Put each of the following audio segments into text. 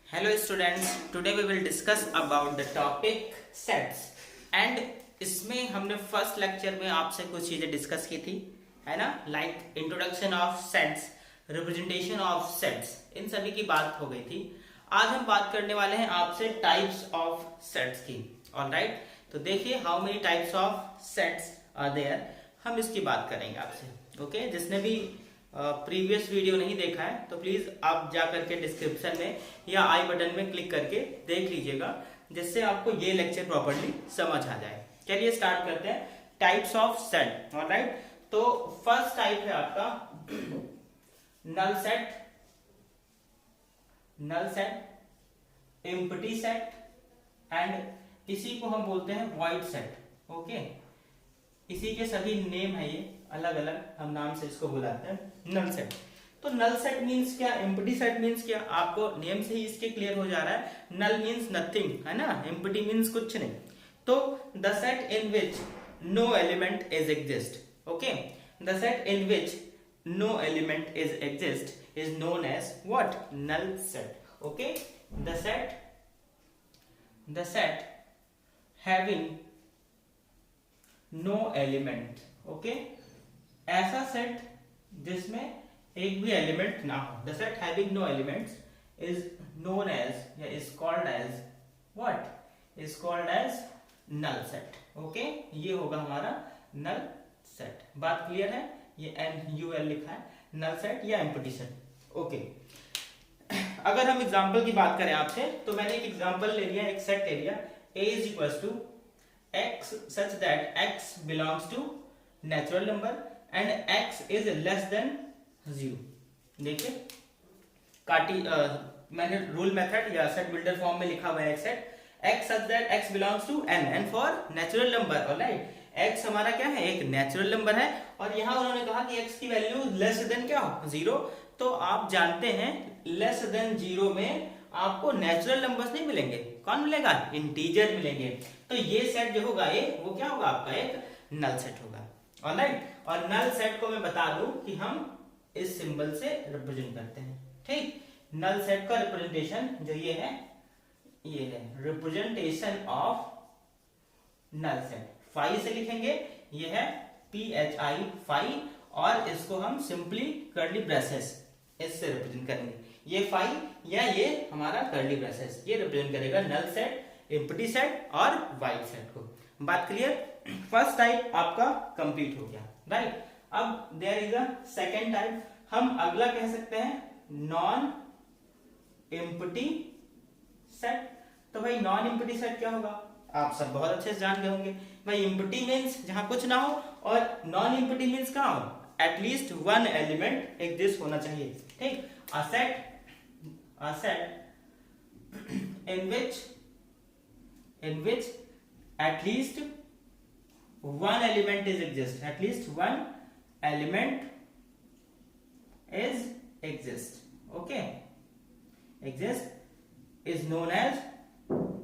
Hello students, today we will discuss about the topic sets and इसमें हमने first lecture में आपसे कुछ चीजें डिस्कस की थी, है ना, like introduction of sets, representation of sets, इन सभी की बात हो गई थी। आज हम बात करने वाले हैं आपसे टाइप्स ऑफ सेट्स की। ऑलराइट, तो देखिए how many types of sets are there, हम इसकी बात करेंगे आपसे। ओके, जिसने भी प्रीवियस वीडियो नहीं देखा है तो प्लीज आप जा करके डिस्क्रिप्शन में या आई बटन में क्लिक करके देख लीजिएगा, जिससे आपको ये लेक्चर प्रॉपर्ली समझ आ जाए। चलिए स्टार्ट करते हैं टाइप्स ऑफ सेट। ऑलराइट, तो फर्स्ट टाइप है आपका null set, null set, empty set and इसी को हम बोलते हैं वॉइड सेट। ओके, इसी के सभी नेम है, ये अलग अलग हम नाम से इसको बुलाते हैं नल सेट। तो नल सेट मींस क्या, एम्प्टी सेट मींस क्या, आपको नेम से ही इसके क्लियर हो जा रहा है। नल मींस नथिंग, है ना, एम्प्टी मींस कुछ नहीं। तो the set in which no element is exist, okay, the set in which no element is exist is known as what, null set. Okay, the set having no element, okay, ऐसा set जिसमें एक भी element ना हो। The set having no elements is known as या is called as what, is called as null set. Okay, ये होगा हमारा नल सेट। बात क्लियर है? ये NUL लिखा है, नल सेट या एम्प्टी सेट। ओके, अगर हम एग्जांपल की बात करें आपसे, तो मैंने एक एग्जांपल ले लिया, एक सेट ले लिया, A is equals to x such that x belongs to natural number and x is less than 0। देखिए मैंने रूल मेथड या सेट बिल्डर फॉर्म में लिखा हुआ है एक set x such that x belongs to n for natural number। Alright, x हमारा क्या है, एक नेचुरल नंबर है, और यहाँ उन्होंने कहा कि x की वैल्यू लेस देन क्या हो, 0। तो आप जानते हैं लेस देन 0 में आपको नेचुरल नंबर्स नहीं मिलेंगे, कौन मिलेगा, इंटीजर मिलेंगे। तो ये सेट जो होगा ये वो क्या होगा, आपका एक नल सेट होगा। ऑलराइट, और नल सेट को मैं बता दूं कि हम इस सिंबल से रिप्रेजेंट करते हैं। ठीक, नल सेट का रिप्रेजेंटेशन जो ये है representation of null set, phi से लिखेंगे, ये है PHI फाई, और इसको हम सिंपली कर्ली ब्रेसेस इससे रिप्रेजेंट करेंगे। ये फाई या ये हमारा कर्ली ब्रेसेस, ये रिप्रेजेंट करेगा नल सेट, एम्प्टी सेट और वाइड सेट को। बात क्लियर? फर्स्ट टाइप आपका कंप्लीट हो गया, राइट। अब there is a second type, हम अगला कह सकते हैं नॉन एम्प्टी सेट। तो भाई नॉन एम्प्टी सेट क्या होगा, आप सब बहुत अच्छे से जान गए होंगे। भाई एम्प्टी मींस जहां कुछ ना हो, और नॉन एम्प्टी मींस कहां हो, एटलीस्ट वन एलिमेंट एग्जिस्ट होना चाहिए। ठीक, a set in which at least one element is exist, at least one element is exist, okay, exist is known as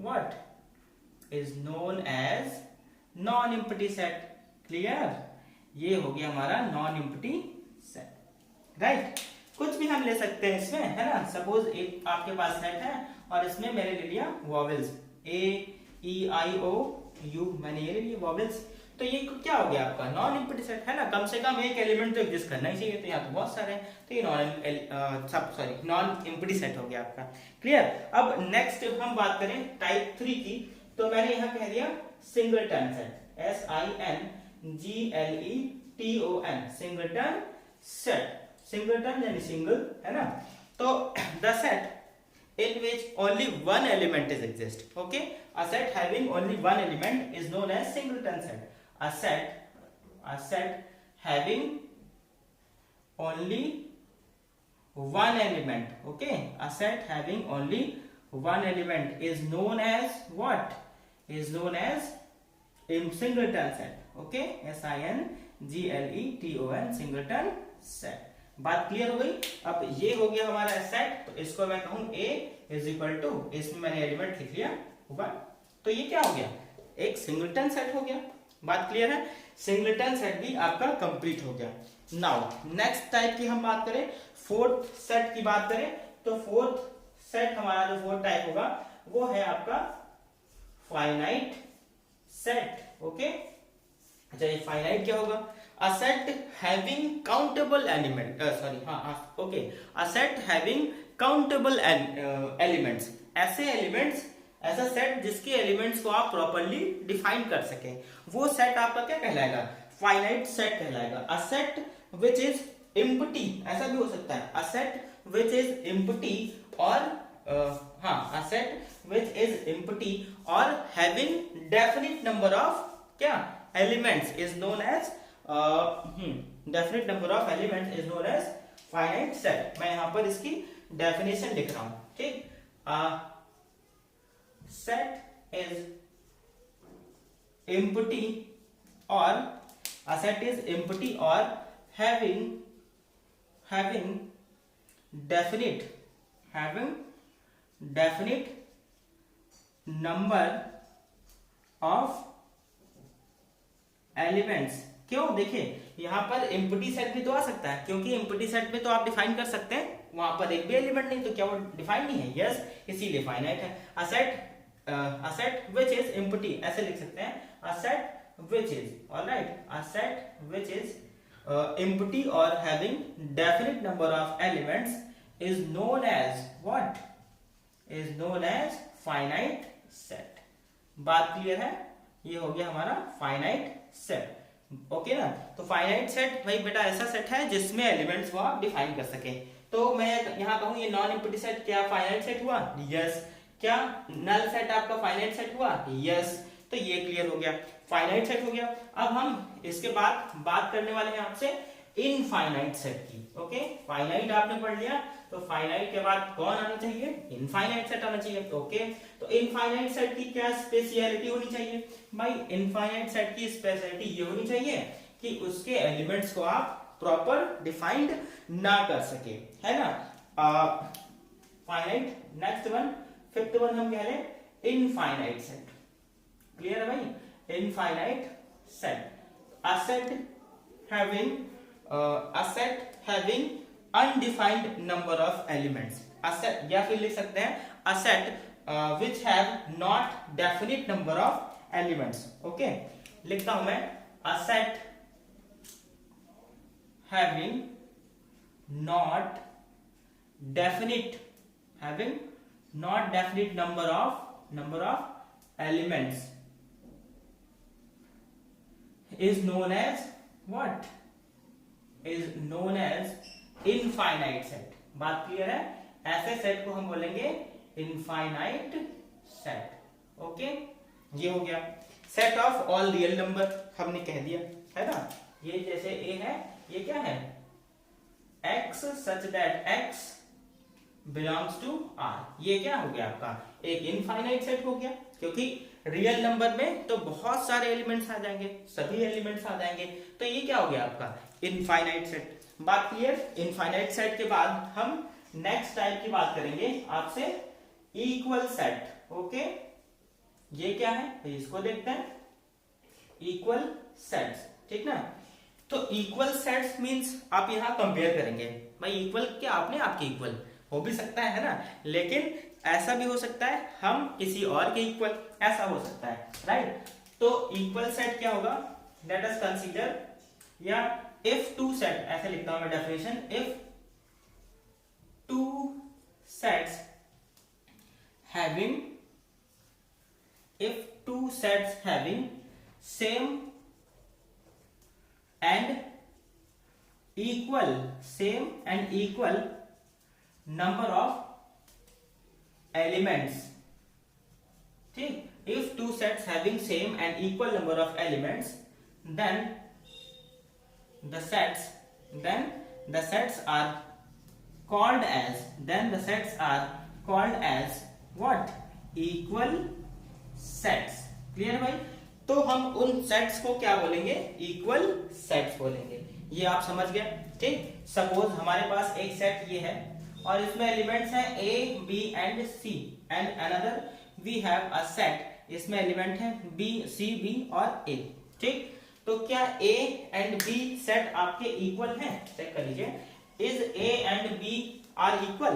what, is known as non empty set। Clear, ये हो गया हमारा non empty set, right. कुछ भी हम ले सकते हैं इसमें, है ना। सपोज एक आपके पास सेट है और इसमें मैंने ले लिया वॉवेल्स AEIOU, मैंने ये ले लिया वॉवेल्स, तो ये क्या हो गया आपका नॉन एम्प्टी सेट, है ना। कम से कम एक एलिमेंट तो एग्जिस्ट करना ही चाहिए, तो यहाँ तो बहुत सारे हैं, तो ये नॉन एम्प्टी सेट हो गया आपका। क्लियर। अब नेक्स्ट हम बात करें टाइप 3 की, तो मैंने यहाँ कह दिया singleton set, SINGLETON, singleton set, singleton यानी सिंगल, है ना। तो the set in which only one element is exist, okay, a set having only one element is known as singleton set. A set having only one element, okay, a set having only one element is known as what, is known as singleton set. Okay, SINGLETON, singleton set. बात clear हो गई? अब ये हो गया हमारा set, तो इसको मैं कहूं A इज इक्वल टू, इसमें मैंने एलिमेंट लिख लिया 1, तो ये क्या हो गया, एक सिंगलटन सेट हो गया। बात क्लियर है? सिंगलटन सेट भी आपका कंप्लीट हो गया। नाउ नेक्स्ट टाइप की हम बात करें, फोर्थ सेट की बात करें, तो फोर्थ सेट हमारा जो फोर्थ टाइप होगा वो है आपका फाइनाइट सेट। ओके, अच्छा ये फाइनाइट क्या होगा? अ set having countable element, okay, a set having countable elements, ऐसे एलिमेंट्स, ऐसा सेट जिसके एलिमेंट्स को आप प्रॉपर्ली डिफाइन कर सके, वो सेट आपका क्या कहलाएगा? फाइनाइट सेट कहलाएगा। A set which is empty, ऐसा भी हो सकता है, a set which is empty और a set which is empty or having definite number of क्या elements is known as definite number of elements is known as finite set। मैं यहां पर इसकी डेफिनेशन लिख रहा हूं, ठीक। set is empty or a set is empty or having definite number of elements. क्यों? देखिए यहां पर एम्प्टी सेट भी तो आ सकता है, क्योंकि एम्प्टी सेट में तो आप डिफाइन कर सकते हैं, वहां पर एक भी एलिमेंट नहीं, तो क्या वो डिफाइन नहीं है? यस, इसीलिए फाइनाइट है। A set which is empty, ऐसे लिख सकते हैं, a set which is, alright, a set which is empty और having definite number of elements is known as what? Is known as finite set. बात clear है? ये हो गया हमारा फाइनाइट सेट। ओके ना, तो फाइनाइट सेट भाई बेटा ऐसा सेट है जिसमें एलिमेंट्स को आप डिफाइन कर सके। तो मैं यहां कहूं ये नॉन एम्प्टी सेट क्या फाइनाइट सेट हुआ? यस। क्या नल सेट आपका फाइनाइट सेट हुआ? यस। तो ये क्लियर हो गया, फाइनाइट सेट हो गया। अब हम इसके बाद बात करने वाले हैं आपसे इनफाइनाइट सेट की। ओके, फाइनाइट आपने पढ़ लिया, तो फाइनाइट के बाद कौन आना चाहिए? इनफाइनाइट सेट आना चाहिए। ओके, तो इनफाइनाइट सेट की क्या स्पेशलिटी होनी चाहिए? भाई इनफाइनाइट सेट की स्पेशलिटी ये होनी चाहिए कि उसके एलिमेंट्स को आप प्रॉपर डिफाइंड ना कर सके, है ना। Finite, next one, fifth one हम कह रहे हैं इनफाइनाइट सेट। क्लियर है भाई? Infinite set, a set having undefined number of elements, a set, या फिर लिख सकते हैं a set which have not definite number of elements. Okay, लिखता हूं मैं, अ set having not definite number of elements is known as what? Is known as infinite set. बात clear है? ऐसे सेट को हम बोलेंगे इनफाइनाइट सेट। ओके, ये हो गया। Set of all real number हमने कह दिया, है ना। ये जैसे ए है, ये क्या है? x such that x belongs to r। ये क्या हो गया आपका? एक इनफाइनाइट सेट हो गया, क्योंकि रियल नंबर में तो बहुत सारे एलिमेंट्स आ जाएंगे, सभी एलिमेंट्स आ जाएंगे, तो ये क्या हो गया आपका? Infinite set. बात क्लियर? इनफाइनाइट सेट के बाद हम नेक्स्ट टाइप की बात करेंगे आपसे, इक्वल सेट। ओके, ये क्या है? तो इसको देखते हैं, इक्वल सेट्स, ठीक ना। तो इक्वल सेट्स मींस आप यहां कंपेयर करेंगे। भाई इक्वल क्या अपने आप के इक्वल हो भी सकता है ना, लेकिन ऐसा भी हो सकता है हम किसी और के इक्वल, ऐसा हो सकता है, राइट। तो इक्वल सेट क्या होगा? लेट अस कंसीडर, या इफ टू सेट, ऐसे लिखता हूं मैं definition, if two sets having same and equal number of elements, ठीक। if two sets having same and equal number of elements, then the sets are called as what? equal sets। Clear भाई? तो हम उन sets को क्या बोलेंगे? Equal sets बोलेंगे। ये आप समझ गए, ठीक। सपोज हमारे पास एक सेट ये है और इसमें एलिमेंट्स हैं A, B and C, and another we have a set, इसमें एलिमेंट है B, C, B और A, ठीक। तो क्या A एंड B सेट आपके इक्वल हैं? चेक कर लीजिए, is A and B are equal?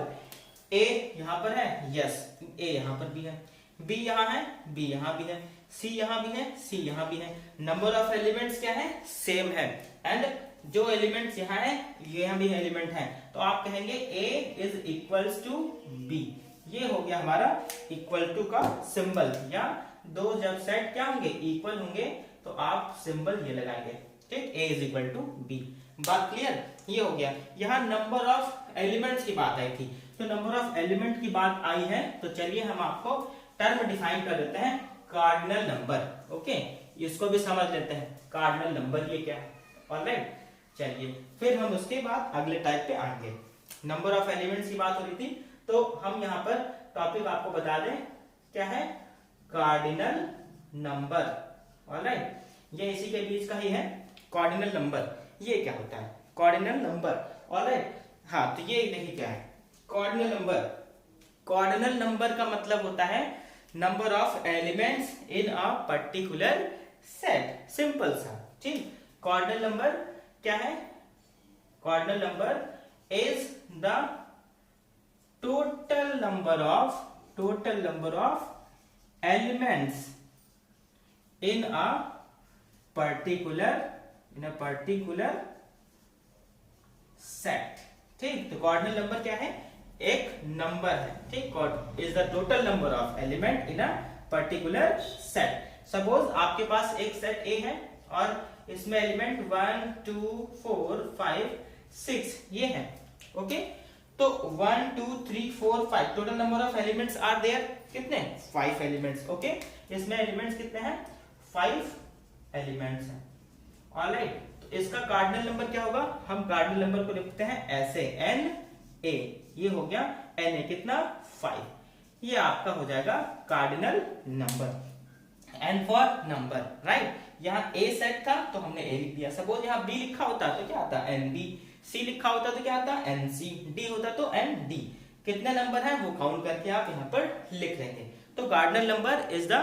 A यहाँ पर है, यस, ए यहाँ पर भी है, बी यहाँ है, बी यहाँ भी है, सी यहाँ भी है, सी यहाँ भी है। नंबर ऑफ एलिमेंट्स क्या है, सेम है। एंड जो एलिमेंट्स यहाँ है यहाँ भी एलिमेंट है, तो आप कहेंगे ए इज इक्वल्स टू बी। ये हो गया हमारा इक्वल टू का सिंबल, या दो जब सेट क्या होंगे, इक्वल होंगे, तो आप सिंबल ये लगाएंगे, ठीक, ए इज इक्वल टू बी। बात क्लियर, ये हो गया। यहाँ नंबर ऑफ एलिमेंट्स की बात आई थी, तो नंबर ऑफ एलिमेंट की बात आई है, तो चलिए हम आपको टर्म डिफाइन कर देते हैं, कार्डिनल नंबर। ओके, इसको भी समझ लेते हैं, कार्डिनल नंबर ये क्या है। ऑलराइट, चलिए फिर हम उसके बाद अगले टाइप पे आएंगे। नंबर ऑफ एलिमेंट्स की बात हो रही थी, तो हम यहाँ पर टॉपिक आपको बता दें क्या है, कार्डिनल नंबर। ऑलराइट, ये इसी के बीच का ही है कार्डिनल नंबर। ये क्या होता है, कार्डिनल नंबर। ऑलराइट, हाँ, तो ये देखिए क्या है कार्डिनल नंबर। कार्डिनल नंबर का मतलब होता है number of elements in a particular set, simple सा, ठीक। कार्डिनल नंबर क्या है, cardinal number is the total number of elements in a particular set, ठीक। तो कार्डिनल नंबर क्या है, एक नंबर है, ठीक। Is the total number of element in a particular set. Suppose आपके पास एक सेट ए है और इसमें एलिमेंट 1 2 4 5 6 ये है। ओके, तो 1 2 3 4 5 total number of elements are there, कितने, 5 एलिमेंट्स। ओके, इसमें एलिमेंट्स कितने हैं, 5 एलिमेंट्स हैं। ऑलराइट, तो इसका कार्डिनल नंबर क्या होगा, हम कार्डिनल नंबर को लिखते हैं ऐसे, एन ए, ये हो गया एन ए, कितना, 5। ये आपका हो जाएगा cardinal number. N for number, right. यहाँ ए सेट था तो हमने ए लिख दिया। सपोज यहाँ बी लिखा होता तो क्या आता, एन बी। सी लिखा होता तो क्या आता, एन सी। डी होता तो एन डी। कितने नंबर है वो काउंट करके आप यहाँ पर लिख लेंगे। तो cardinal number is the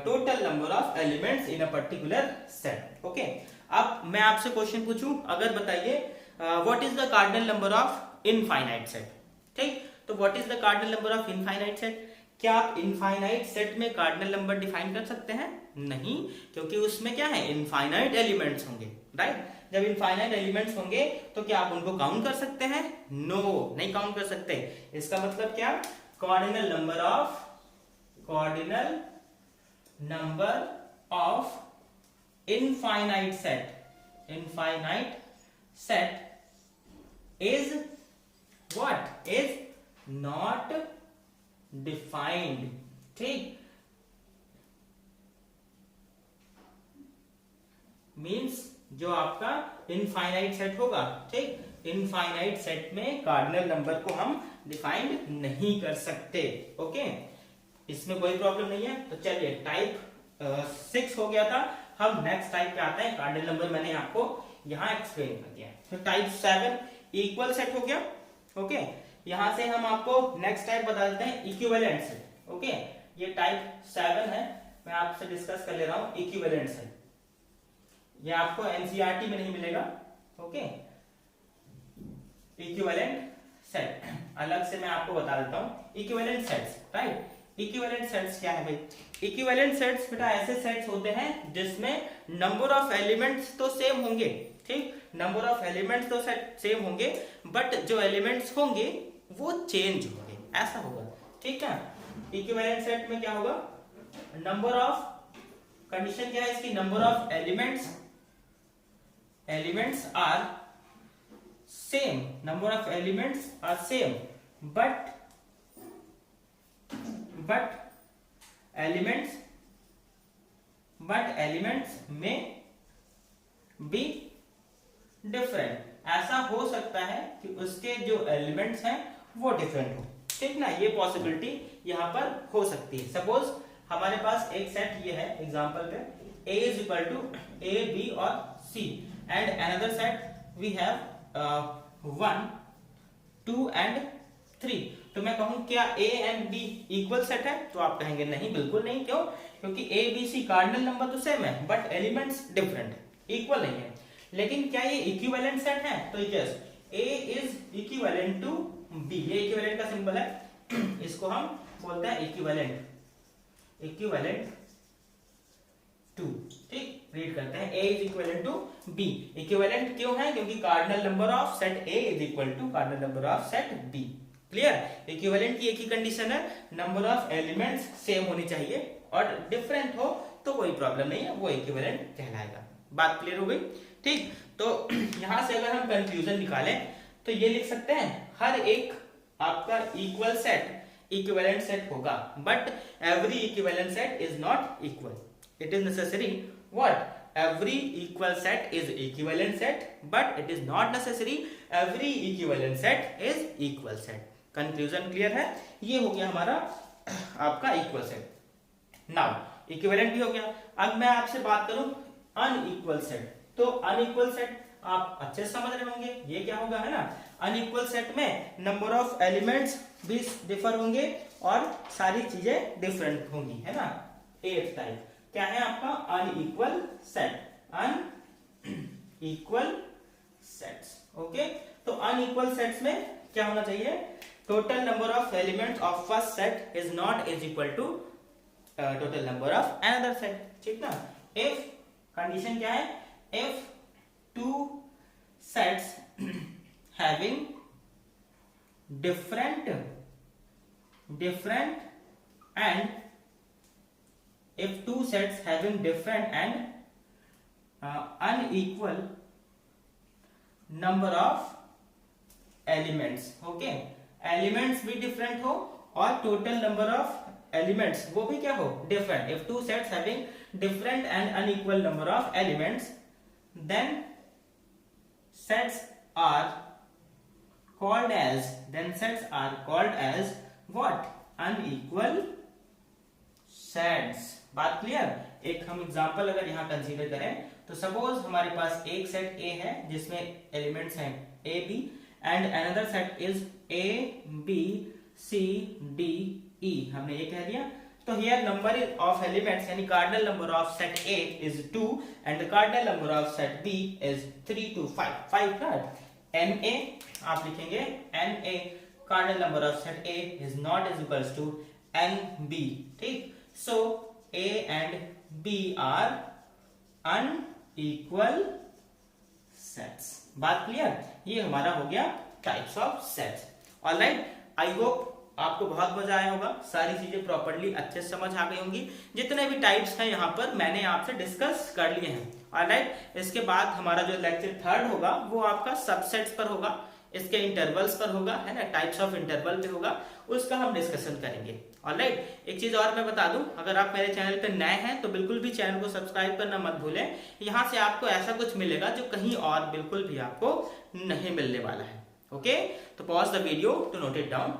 total number of elements in a particular set. Okay, अब मैं आपसे क्वेश्चन पूछूं, अगर बताइए what is the cardinal number of infinite set, ठीक। तो what is the cardinal number of infinite set, क्या आप इनफाइनाइट सेट में कार्डिनल नंबर डिफाइन कर सकते हैं, नहीं, क्योंकि उसमें क्या है, इनफाइनाइट एलिमेंट्स होंगे, राइट। जब इनफाइनाइट एलिमेंट्स होंगे तो क्या आप उनको काउंट कर सकते हैं, नो, नहीं काउंट कर सकते। इसका मतलब क्या, cardinal number of infinite set is what, is not defined, ठीक। मीन्स जो आपका इनफाइनाइट सेट होगा, ठीक, इनफाइनाइट सेट में कार्डिनल नंबर को हम डिफाइन नहीं कर सकते। ओके, इसमें कोई प्रॉब्लम नहीं है। तो चलिए टाइप 6 हो गया था, हम नेक्स्ट टाइप पे आते हैं। कार्डिनल नंबर मैंने आपको यहाँ एक्सप्लेन कर दिया। तो टाइप 7 इक्वल सेट हो गया। ओके, यहां से हम आपको नेक्स्ट टाइप बता देते हैं, इक्विवेलेंट सेट। ओके, ये टाइप 7 है, मैं आपसे डिस्कस कर ले रहा हूं, इक्विवेलेंट सेट। ये आपको एनसीईआरटी में नहीं मिलेगा। ओके, इक्विवेलेंट सेट अलग से मैं आपको बता देता हूं। Equivalent sets, right. Equivalent sets क्या है भाई, इक्विवेलेंट सेट्स बेटा ऐसे सेट्स होते हैं जिसमें नंबर ऑफ एलिमेंट्स तो सेम होंगे, ठीक, नंबर ऑफ एलिमेंट्स तो सेम होंगे, बट जो एलिमेंट्स होंगे वो चेंज होंगे, ऐसा होगा, ठीक है। इक्विवेलेंट सेट में क्या होगा, नंबर ऑफ, कंडीशन क्या है इसकी, number of elements are same, number of elements are same, but elements में बी डिफरेंट। ऐसा हो सकता है कि उसके जो एलिमेंट्स हैं वो डिफरेंट हो, ठीक ना, ये पॉसिबिलिटी यहाँ पर हो सकती है। सपोज हमारे पास एक सेट ये है, एग्जांपल पे A is equal to A, B और C and another set we have 1, 2 and 3। तो मैं कहूं क्या A and B equal set है, तो आप कहेंगे नहीं, बिल्कुल नहीं। क्यों, क्योंकि A, B, C cardinal number तो सेम है बट एलिमेंट्स डिफरेंट है, इक्वल नहीं है। लेकिन क्या ये इक्विवेलेंट सेट है, तो yes, A is equivalent to b, ये इक्विवेलेंट का सिंबल है, इसको हम बोलते हैं इक्विवेलेंट, इक्विवेलेंट टू। ठीक, रीड करते हैं A is equivalent to B। Equivalent क्यों है? क्योंकि cardinal number of set A is equal to cardinal number of set B। Clear? Equivalent की एक ही कंडीशन है, नंबर ऑफ एलिमेंट्स सेम होनी चाहिए और डिफरेंट हो तो कोई प्रॉब्लम नहीं है, वो इक्विवेलेंट कहलाएगा। बात क्लियर हो गई? ठीक, तो यहां से अगर हम कंक्लूजन निकालें तो ये लिख सकते हैं हर एक आपका इक्वल सेट इक्विवेलेंट सेट होगा, but every equivalent set is not equal. It is necessary what? Every equal set is equivalent set, but it is not necessary every equivalent set is equal set. Conclusion clear है? ये हो गया हमारा आपका equal set। Now equivalent भी हो गया। अब मैं आपसे बात करूं unequal set, तो unequal set आप अच्छे से समझ रहे होंगे ये क्या होगा, है ना? अनइक्वल सेट में नंबर ऑफ एलिमेंट्स भी डिफर होंगे और सारी चीजें डिफरेंट होंगी, है ना? एथ टाइप क्या है आपका? Unequal set, unequal sets. Okay, तो अनइक्वल सेट्स में क्या होना चाहिए? Total number of elements of first set is not is equal to total number of another set. ठीक ना? इफ कंडीशन क्या है? If two sets having different and if two sets having different and unequal number of elements, okay, elements भी different हो और total number of elements वो भी क्या हो? different। if two sets having different and unequal number of elements, then sets are called as what? unequal sets। बात clear? एक हम एग्जांपल अगर यहाँ कंसीडर करें तो सपोज हमारे पास एक सेट A है जिसमें एलिमेंट्स हैं A B and another set is A B C D E, हमने ये कह दिया। तो हियर नंबर ऑफ एलिमेंट्स यानी cardinal number of set A is 2 and the cardinal number of set B is 3 to 5 right. NA आप लिखेंगे NA cardinal number of set A is not is equals to NB। ठीक, so A and B are unequal sets। बात clear? ये हमारा हो गया types of sets. Alright, I hope आपको बहुत मजा आया होगा, सारी चीजें प्रॉपर्ली अच्छे से समझ आ गई होंगी। जितने भी टाइप्स हैं यहाँ पर मैंने आपसे डिस्कस कर लिए हैं। ऑलराइट, इसके बाद हमारा जो लेक्चर थर्ड होगा वो आपका सबसेट्स पर होगा, इसके इंटरवल्स पर होगा, है ना? टाइप्स ऑफ इंटरवल पे होगा, उसका हम डिस्कशन करेंगे। ऑलराइट, एक चीज और मैं बता दूं, अगर आप मेरे चैनल पे नए हैं तो बिल्कुल भी चैनल को सब्सक्राइब करना मत भूलें। यहाँ से आपको ऐसा कुछ मिलेगा जो कहीं और बिल्कुल भी आपको नहीं मिलने वाला है। ओके, तो pause the video to note it down.